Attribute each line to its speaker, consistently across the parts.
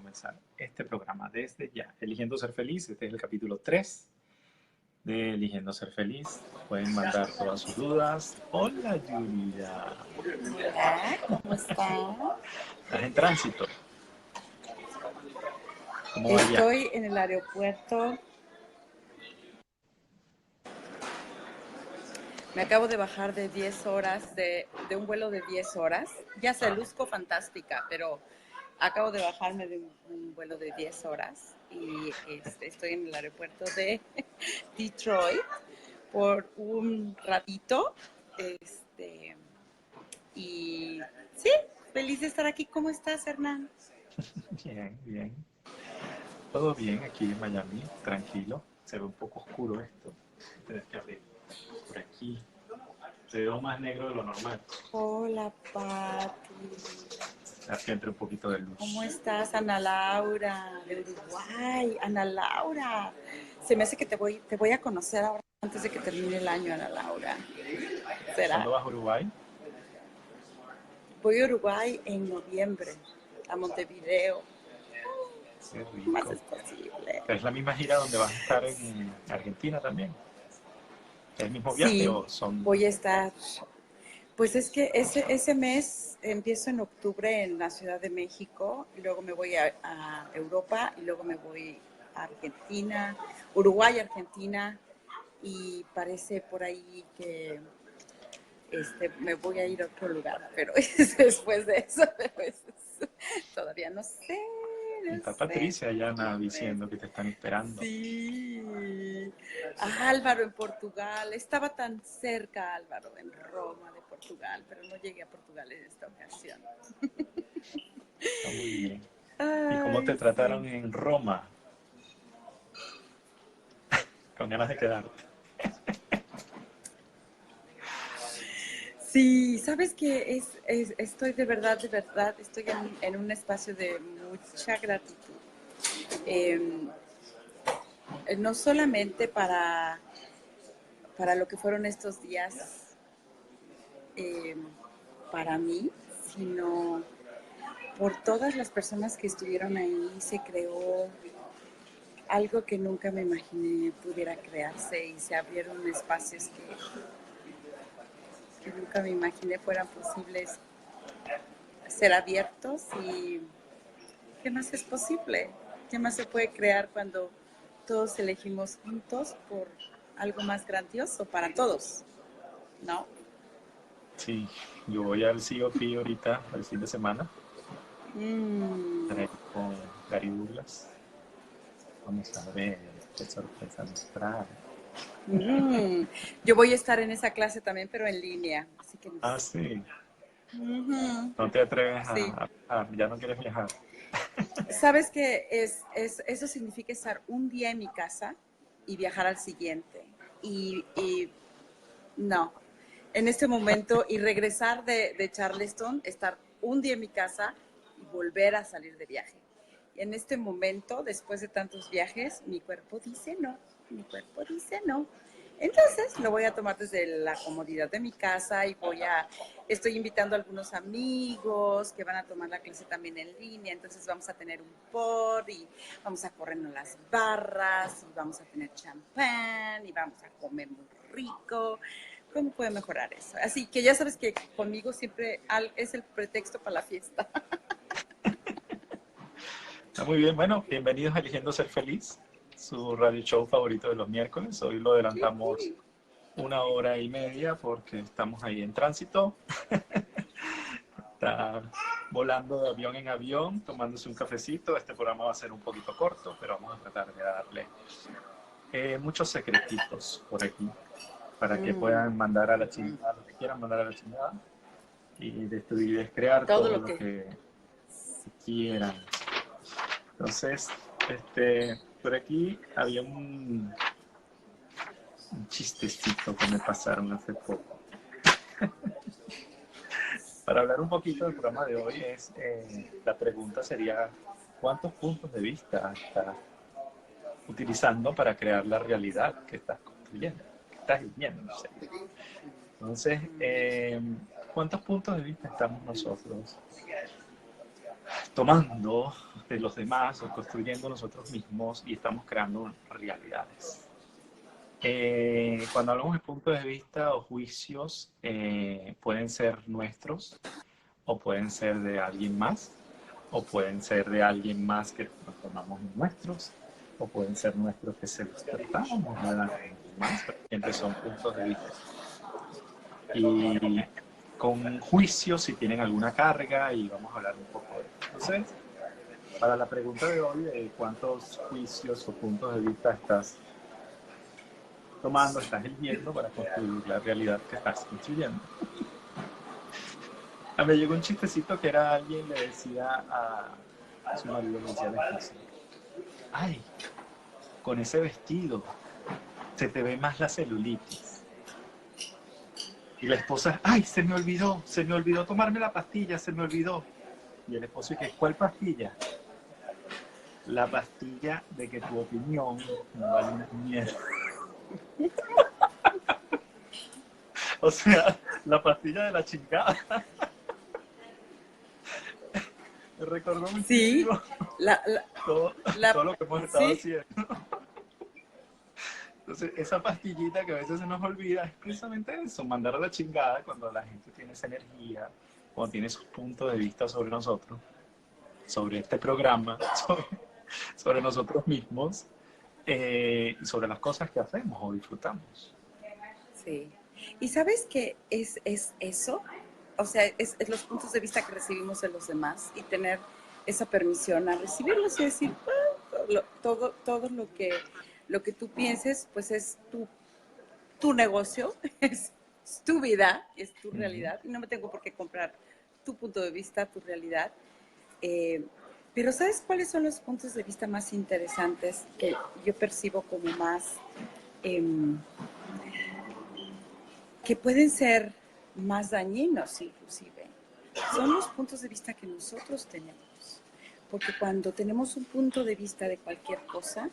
Speaker 1: comenzar este programa desde ya. Eligiendo ser feliz, este es el capítulo 3 de Eligiendo ser feliz. Pueden mandar todas sus dudas. Hola, Julia.
Speaker 2: Hola, ¿cómo estás?
Speaker 1: ¿Estás en tránsito? ¿Cómo va allá?
Speaker 2: Estoy en el aeropuerto. Me acabo de bajar de 10 horas, de un vuelo de 10 horas. Ya sé, luzco fantástica, pero acabo de bajarme de un vuelo de 10 horas y estoy en el aeropuerto de Detroit por un ratito. Y sí, feliz de estar aquí. ¿Cómo estás, Hernán?
Speaker 1: Bien, bien. Todo bien aquí en Miami, tranquilo. Se ve un poco oscuro esto. Tienes que abrir por aquí. Se ve más negro de lo normal.
Speaker 2: Hola, Pati.
Speaker 1: Aquí entra un poquito de luz.
Speaker 2: ¿Cómo estás, Ana Laura, de Uruguay? Ana Laura. Se me hace que te voy a conocer ahora antes de que termine el año, Ana Laura. ¿Será?
Speaker 1: ¿Cuándo vas a Uruguay?
Speaker 2: Voy a Uruguay en noviembre, a Montevideo.
Speaker 1: Qué
Speaker 2: Más
Speaker 1: rico.
Speaker 2: es posible.
Speaker 1: ¿Es la misma gira donde vas a estar en Argentina también? ¿Es el mismo viaje
Speaker 2: Sí,
Speaker 1: o son...?
Speaker 2: voy a estar. Pues es que ese mes empiezo en octubre en la Ciudad de México, y luego me voy a Europa, y luego me voy a Argentina, Uruguay, Argentina, y parece por ahí que me voy a ir a otro lugar, pero es después de eso, todavía no sé.
Speaker 1: Está Patricia y Ana diciendo que te están esperando.
Speaker 2: Sí. Álvaro en Portugal. Estaba tan cerca, Álvaro, en Roma de Portugal, pero no llegué a Portugal en esta ocasión.
Speaker 1: Está muy bien. ¿Y cómo te
Speaker 2: Ay,
Speaker 1: trataron
Speaker 2: sí.
Speaker 1: en Roma? Con ganas de quedarte.
Speaker 2: Sí, sabes que estoy de verdad, estoy en un espacio de mucha gratitud. Eh, no solamente para lo que fueron estos días eh, para mí, sino por todas las personas que estuvieron ahí. Se creó algo que nunca me imaginé pudiera crearse, y se abrieron espacios que nunca me imaginé fueran posibles ser abiertos. Y ¿qué más es posible? ¿Qué más se puede crear cuando todos elegimos juntos por algo más grandioso para todos? ¿No?
Speaker 1: Sí, yo voy al COP ahorita, el fin de semana,
Speaker 2: Mm.
Speaker 1: para ir con Gary Douglas. Vamos a ver qué sorpresa nos trae.
Speaker 2: Yo voy a estar en esa clase también, pero en línea. Así que
Speaker 1: Ah, sí.
Speaker 2: uh-huh.
Speaker 1: No te atreves
Speaker 2: Sí.
Speaker 1: ya no quieres viajar.
Speaker 2: ¿Sabes qué eso significa estar un día en mi casa y viajar al siguiente? Y no, en este momento, y regresar de Charleston, estar un día en mi casa y volver a salir de viaje. En este momento, después de tantos viajes, mi cuerpo dice no, mi cuerpo dice no. Entonces lo voy a tomar desde la comodidad de mi casa, y estoy invitando a algunos amigos que van a tomar la clase también en línea. Entonces vamos a tener un pod, y vamos a corrernos las barras, y vamos a tener champán, y vamos a comer muy rico. ¿Cómo puede mejorar eso? Así que ya sabes que conmigo siempre es el pretexto para la fiesta.
Speaker 1: Está muy bien. Bueno, bienvenidos a Eligiendo Ser Feliz, su radio show favorito de los miércoles. Hoy lo adelantamos 1 hora y media porque estamos ahí en tránsito. Está volando de avión en avión, tomándose un cafecito. Este programa va a ser un poquito corto, pero vamos a tratar de darle muchos secretitos por aquí para que puedan mandar a la chingada lo que quieran mandar a la chingada y destruir, crear
Speaker 2: Todo
Speaker 1: todo
Speaker 2: lo
Speaker 1: lo
Speaker 2: que...
Speaker 1: que quieran. Entonces, por aquí había un chistecito que me pasaron hace poco. Para hablar un poquito del programa de hoy, la pregunta sería, ¿cuántos puntos de vista estás utilizando para crear la realidad que estás construyendo, que estás viviendo? No sé. Entonces, ¿cuántos puntos de vista estamos nosotros tomando de los demás o construyendo nosotros mismos y estamos creando realidades. Cuando hablamos de puntos de vista o juicios, pueden ser nuestros o pueden ser de alguien más, o pueden ser de alguien más que nos tomamos nuestros, o pueden ser nuestros que se los tratamos de alguien más, pero siempre son puntos de vista. Y con juicios si tienen alguna carga y vamos a hablar un poco de eso. Entonces, para la pregunta de hoy, de cuántos juicios o puntos de vista estás tomando, estás eligiendo para construir la realidad que estás construyendo. A mí me llegó un chistecito que era alguien le decía a su marido, le decía a la esposa, ay, con ese vestido se te ve más la celulitis. Y la esposa, ay, se me olvidó tomarme la pastilla, se me olvidó. Y el esposo dice, ¿cuál pastilla? La pastilla de que tu opinión no vale una mierda. O sea, la pastilla de la chingada. Me recordó
Speaker 2: Sí,
Speaker 1: muchísimo todo lo que hemos estado
Speaker 2: sí,
Speaker 1: haciendo. Entonces, esa pastillita que a veces se nos olvida es precisamente eso, mandar a la chingada cuando la gente tiene esa energía, cuando tiene sus puntos de vista sobre nosotros, sobre este programa, sobre nosotros mismos, y sobre las cosas que hacemos o disfrutamos.
Speaker 2: sí. ¿Y sabes qué es eso? O sea, es los puntos de vista que recibimos de los demás y tener esa permisión a recibirlos y decir, "Ah, todo lo que tú pienses, pues es tu negocio, es tu vida, es tu realidad, y no me tengo por qué comprar tu punto de vista, tu realidad. Eh, pero ¿sabes cuáles son los puntos de vista más interesantes que yo percibo como más, em, que pueden ser más dañinos inclusive? Son los puntos de vista que nosotros tenemos. Porque cuando tenemos un punto de vista de cualquier cosa,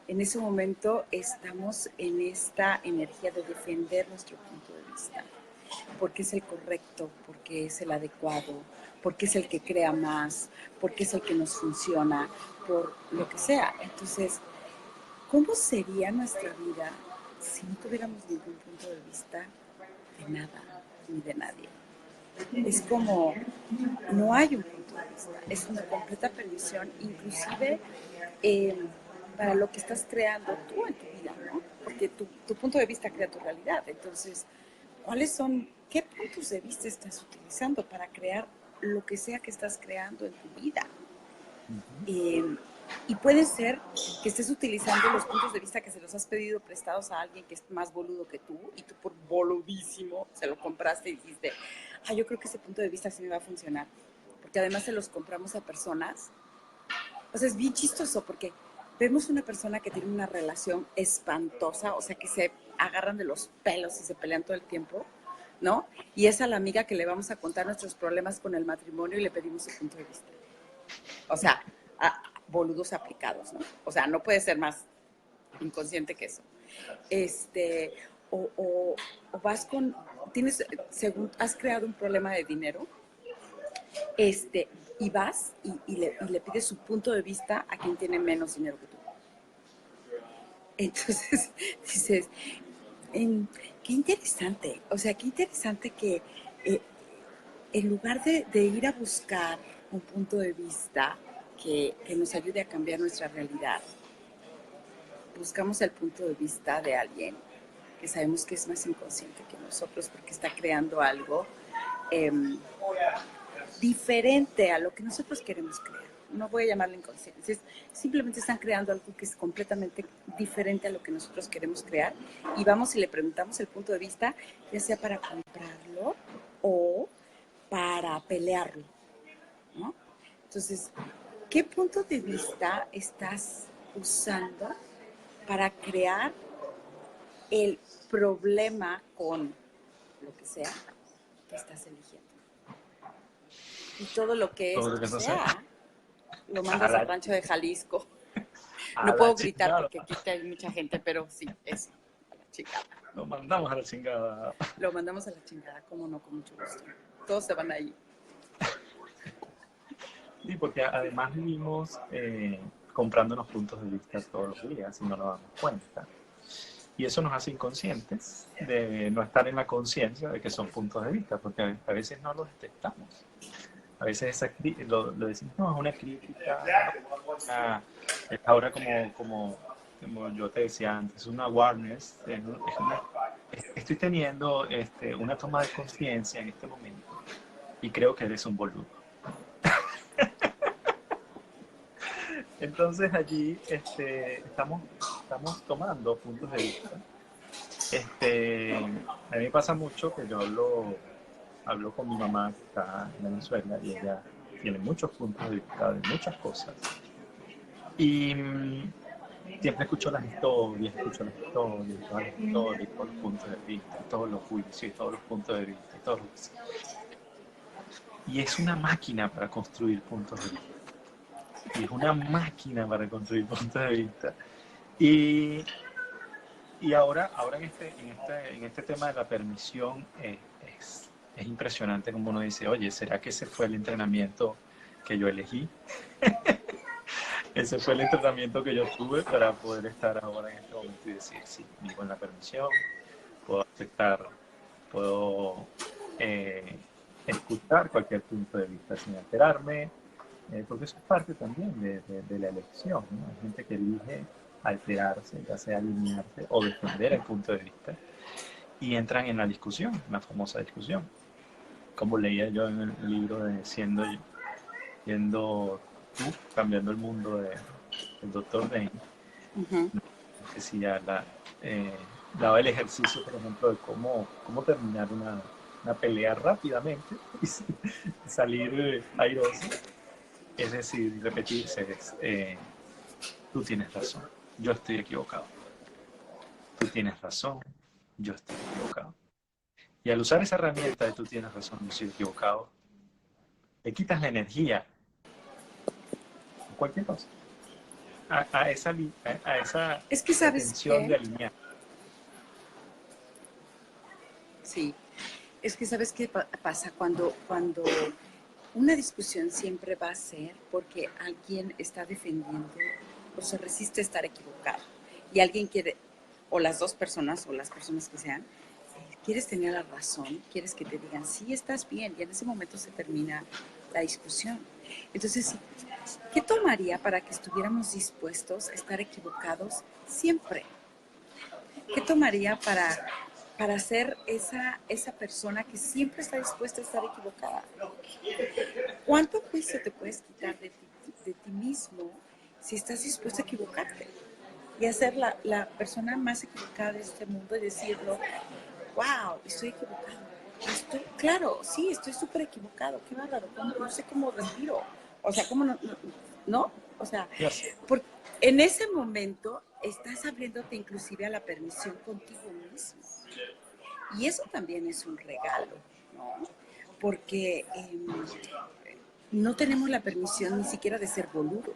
Speaker 2: en ese momento estamos en esta energía de defender nuestro punto de vista, porque es el correcto, porque es el adecuado, porque es el que crea más, porque es el que nos funciona, por lo que sea. Entonces, ¿cómo sería nuestra vida si no tuviéramos ningún punto de vista de nada ni de nadie? Es como, no hay un punto de vista, es una completa perdición, inclusive eh, para lo que estás creando tú en tu vida, ¿no? Porque tu punto de vista crea tu realidad. Entonces, qué puntos de vista estás utilizando para crear lo que sea que estás creando en tu vida? Eh, y puede ser que estés utilizando los puntos de vista que se los has pedido prestados a alguien que es más boludo que tú y tú por boludísimo se lo compraste y dijiste, yo creo que ese punto de vista sí me va a funcionar. Porque además se los compramos a personas. O sea, es bien chistoso porque vemos una persona que tiene una relación espantosa, o sea, que se agarran de los pelos y se pelean todo el tiempo, ¿no? Y es a la amiga que le vamos a contar nuestros problemas con el matrimonio y le pedimos su punto de vista. O sea, boludos aplicados, ¿no? O sea, no puede ser más inconsciente que eso. O vas con, según has creado un problema de dinero, y vas y le pides su punto de vista a quien tiene menos dinero que tú. Entonces dices, qué interesante, o sea, qué interesante que eh, en lugar de ir a buscar un punto de vista que nos ayude a cambiar nuestra realidad, buscamos el punto de vista de alguien que sabemos que es más inconsciente que nosotros porque está creando algo eh, diferente a lo que nosotros queremos crear. No voy a llamarlo inconsciencia, simplemente están creando algo que es completamente diferente a lo que nosotros queremos crear y vamos y le preguntamos el punto de vista, ya sea para comprarlo o para pelearlo, ¿no? Entonces, ¿qué punto de vista estás usando para crear el problema con lo que sea que estás eligiendo? Y todo lo que
Speaker 1: Todo lo
Speaker 2: esto
Speaker 1: que no sé.
Speaker 2: sea, lo
Speaker 1: A
Speaker 2: mandas al
Speaker 1: la,
Speaker 2: rancho de Jalisco.
Speaker 1: a
Speaker 2: No
Speaker 1: la
Speaker 2: puedo gritar
Speaker 1: chingada.
Speaker 2: porque aquí hay mucha gente, pero sí, eso, a la chingada.
Speaker 1: Lo mandamos a la chingada.
Speaker 2: Lo mandamos a la chingada, cómo no, con mucho gusto. Todos se van ahí.
Speaker 1: Sí, porque además vivimos comprándonos puntos de vista todos los días y no nos damos cuenta. Y eso nos hace inconscientes de no estar en la conciencia de que son puntos de vista, porque a veces no los detectamos. A veces lo decimos, no, es una crítica, es ahora como yo te decía antes, una awareness, estoy teniendo una toma de conciencia en este momento y creo que eres un boludo. Entonces allí estamos tomando puntos de vista. A mí me pasa mucho que yo hablo con mi mamá que está en Venezuela y ella tiene muchos puntos de vista de muchas cosas. Y siempre escucho las historias, todas las historias, todos los puntos de vista, todos los juicios, todos los puntos de vista, todos los... Y es una máquina para construir puntos de vista. Y es una máquina para construir puntos de vista. Y ahora en este tema de la permisión, es impresionante como uno dice, oye, ¿será que ese fue el entrenamiento que yo elegí? Ese fue el entrenamiento que yo tuve para poder estar ahora en este momento y decir, sí, vivo en la permisión, puedo aceptar, puedo escuchar cualquier punto de vista sin alterarme, porque eso es parte también de la elección, ¿no? Hay gente que elige alterarse, ya sea alinearse o defender el punto de vista, y entran en la discusión, la famosa discusión. Como leía yo en el libro de Siendo tú, cambiando el mundo del Dr. Dane, decía, daba el ejercicio, por ejemplo, de cómo terminar una pelea rápidamente y salir airoso. Es decir, repetirse, tú tienes razón, yo estoy equivocado. Tú tienes razón, yo estoy equivocado. Y al usar esa herramienta de tú tienes razón, yo estoy equivocado, le quitas la energía a cualquier cosa, a esa
Speaker 2: Es que sabes
Speaker 1: pretensión de
Speaker 2: qué,
Speaker 1: alinear.
Speaker 2: sí, es que sabes qué pasa cuando una discusión siempre va a ser porque alguien está defendiendo o se resiste a estar equivocado y alguien quiere, o las dos personas o las personas que sean, quieres tener la razón, quieres que te digan, sí, estás bien, y en ese momento se termina la discusión. Entonces, ¿qué tomaría para que estuviéramos dispuestos a estar equivocados siempre? ¿Qué tomaría para ser esa persona que siempre está dispuesta a estar equivocada? ¿Cuánto juicio te puedes quitar de ti mismo si estás dispuesto a equivocarte? Y a ser la persona más equivocada de este mundo y decirlo, wow, estoy equivocado. Claro, sí, estoy súper equivocado. Qué bárbaro, no sé cómo respiro. O sea, ¿cómo no? O sea,
Speaker 1: Yes.
Speaker 2: porque en ese momento estás abriéndote inclusive a la permisión contigo mismo. Y eso también es un regalo, ¿no? Porque no tenemos la permisión ni siquiera de ser boludos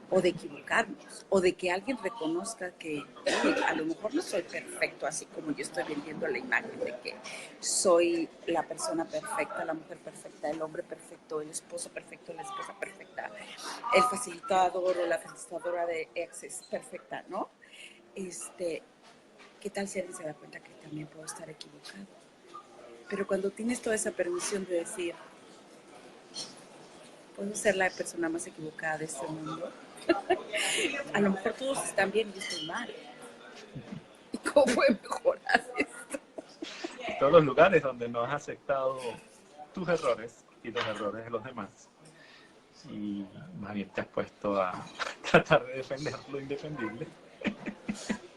Speaker 2: o de equivocarnos, o de que alguien reconozca que a lo mejor no soy perfecto, así como yo estoy vendiendo la imagen de que soy la persona perfecta, la mujer perfecta, el hombre perfecto, el esposo perfecto, la esposa perfecta, el facilitador o la facilitadora de exes perfecta, ¿no? ¿Qué tal si alguien se da cuenta que también puedo estar equivocado? Pero cuando tienes toda esa permisión de decir, puedo ser la persona más equivocada de este mundo, a lo mejor todos están bien y yo estoy mal. ¿Y cómo mejorar esto?
Speaker 1: Y todos los lugares donde no has aceptado tus errores y los errores de los demás, y más bien te has puesto a tratar de defender lo indefendible.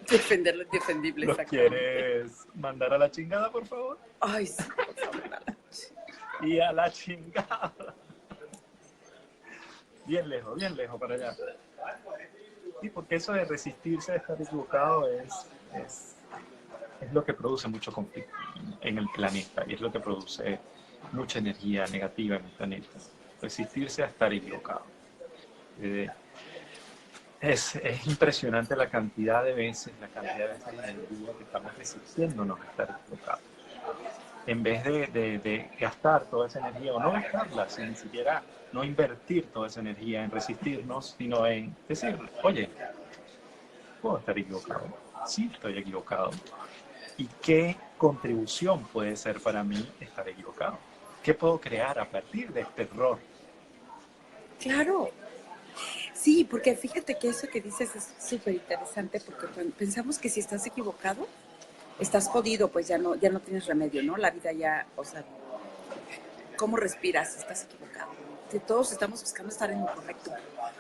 Speaker 2: Defender lo indefendible,
Speaker 1: ¿Los
Speaker 2: exactamente.
Speaker 1: quieres mandar a la chingada, por favor?
Speaker 2: Ay, sí, por favor.
Speaker 1: Y a la chingada. Bien lejos para allá. Sí, porque eso de resistirse a estar equivocado es lo que produce mucho conflicto en el planeta y es lo que produce mucha energía negativa en el planeta. Resistirse a estar equivocado. Es impresionante la cantidad de veces en el día que estamos resistiéndonos a estar equivocados. en vez de gastar toda esa energía, o no gastarla, sino ni siquiera no invertir toda esa energía en resistirnos, sino en decir, oye, puedo estar equivocado, sí estoy equivocado, y qué contribución puede ser para mí estar equivocado, qué puedo crear a partir de este error.
Speaker 2: Claro, sí, porque fíjate que eso que dices es súper interesante porque pensamos que si estás equivocado, estás jodido, pues ya no tienes remedio, ¿no? La vida ya, o sea, ¿cómo respiras si estás equivocado? Que todos estamos buscando estar en lo correcto,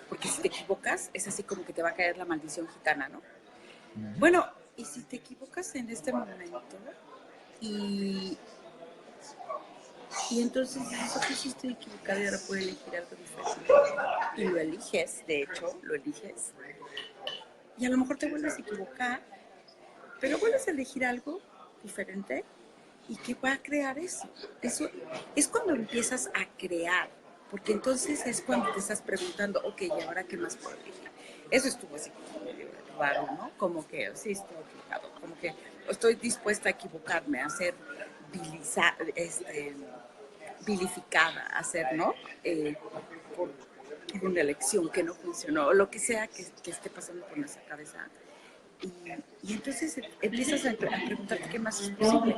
Speaker 2: porque si te equivocas es así como que te va a caer la maldición gitana, ¿no? Bueno, y si te equivocas en este momento y, y entonces dices, ok, sí estoy equivocado y ahora puedo elegir algo diferente. Y lo eliges, de hecho, lo eliges. Y a lo mejor te vuelves a equivocar, pero vuelves a elegir algo diferente y que va a crear eso. Eso es cuando empiezas a crear, porque entonces es cuando te estás preguntando, ok, ¿y ahora qué más puedo elegir? Eso estuvo así como medio raro, ¿no? Como que sí estoy equivocado, como que estoy dispuesta a equivocarme, a ser vilificada, a ser, ¿no? Por, por una elección que no funcionó, o lo que sea que esté pasando por nuestra cabeza. Y entonces empiezas a preguntarte qué más es posible.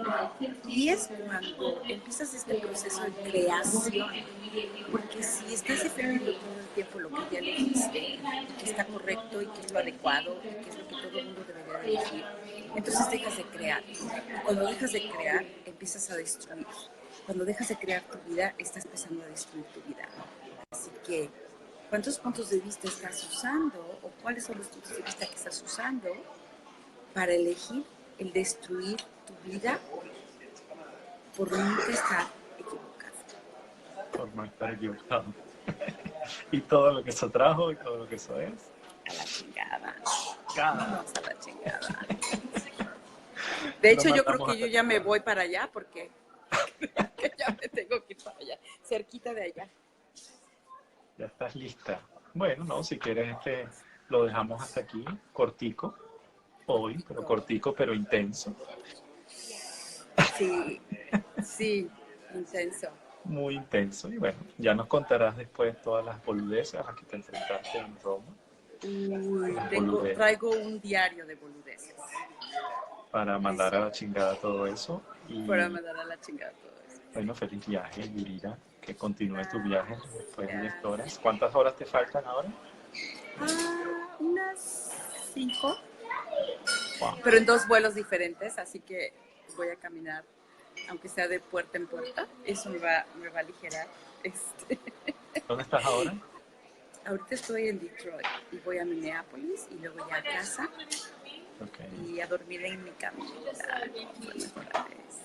Speaker 2: Y es cuando empiezas este proceso de creación. Porque si estás defendiendo todo el tiempo lo que ya elegiste, y que está correcto, y que es lo adecuado, y que es lo que todo el mundo debería de elegir, entonces dejas de crear. Y cuando dejas de crear, empiezas a destruir. Cuando dejas de crear tu vida, estás empezando a destruir tu vida. Así que, ¿cuántos puntos de vista estás usando o cuáles son los puntos de vista que estás usando para elegir el destruir tu vida por nunca estar equivocado?
Speaker 1: Por no estar equivocado. Y todo lo que eso trajo y todo lo que eso es.
Speaker 2: A la chingada.
Speaker 1: Cada
Speaker 2: Vamos a la chingada. De
Speaker 1: lo
Speaker 2: hecho, yo creo
Speaker 1: mandamos
Speaker 2: que yo
Speaker 1: hasta
Speaker 2: ya me voy para allá porque que ya me tengo que ir para allá, cerquita de allá.
Speaker 1: ya estás lista. Bueno, no, si quieres lo dejamos hasta aquí, cortico, hoy, pero
Speaker 2: Cortico.
Speaker 1: cortico, pero intenso.
Speaker 2: Sí, sí, intenso.
Speaker 1: Muy intenso. Y bueno, ya nos contarás después todas las boludeces a las que te enfrentaste en Roma.
Speaker 2: Uy,
Speaker 1: Las boludeces.
Speaker 2: traigo un diario de boludeces.
Speaker 1: Para mandar a
Speaker 2: Eso,
Speaker 1: la chingada todo eso.
Speaker 2: para
Speaker 1: Y
Speaker 2: mandar a la chingada todo eso.
Speaker 1: bueno, feliz viaje, Yurira. Que continúe tu viaje después de 10 horas.
Speaker 2: Gracias.
Speaker 1: ¿Cuántas horas te faltan ahora?
Speaker 2: Unas 5,
Speaker 1: Wow.
Speaker 2: pero en 2 vuelos diferentes, así que voy a caminar, aunque sea de puerta en puerta. Eso me va a aligerar. Este,
Speaker 1: ¿Dónde estás ahora?
Speaker 2: ahorita estoy en Detroit y voy a Minneapolis y luego ya a casa
Speaker 1: Ok.
Speaker 2: y a dormir en mi camita. Fue mejor vez.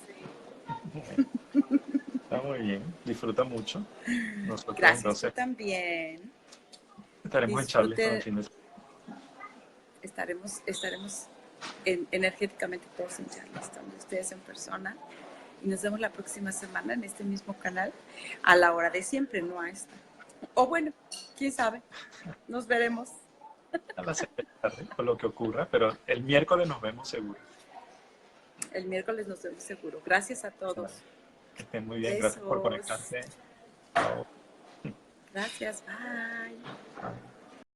Speaker 1: Está muy bien. Disfruta mucho. Nosotros
Speaker 2: Gracias, tú
Speaker 1: entonces
Speaker 2: también.
Speaker 1: estaremos en Charleston el
Speaker 2: Disfruten,
Speaker 1: fin de semana.
Speaker 2: estaremos energéticamente todos en Charleston, ustedes en persona. Y nos vemos la próxima semana en este mismo canal, a la hora de siempre, no a esta. O bueno, quién sabe, nos veremos.
Speaker 1: A las 6 de la tarde, o lo que ocurra, pero el miércoles nos vemos seguro.
Speaker 2: El miércoles nos vemos seguro. Gracias a todos.
Speaker 1: Que estén muy bien. Gracias por
Speaker 2: Besos.
Speaker 1: conectarse. Chao.
Speaker 2: Gracias, bye.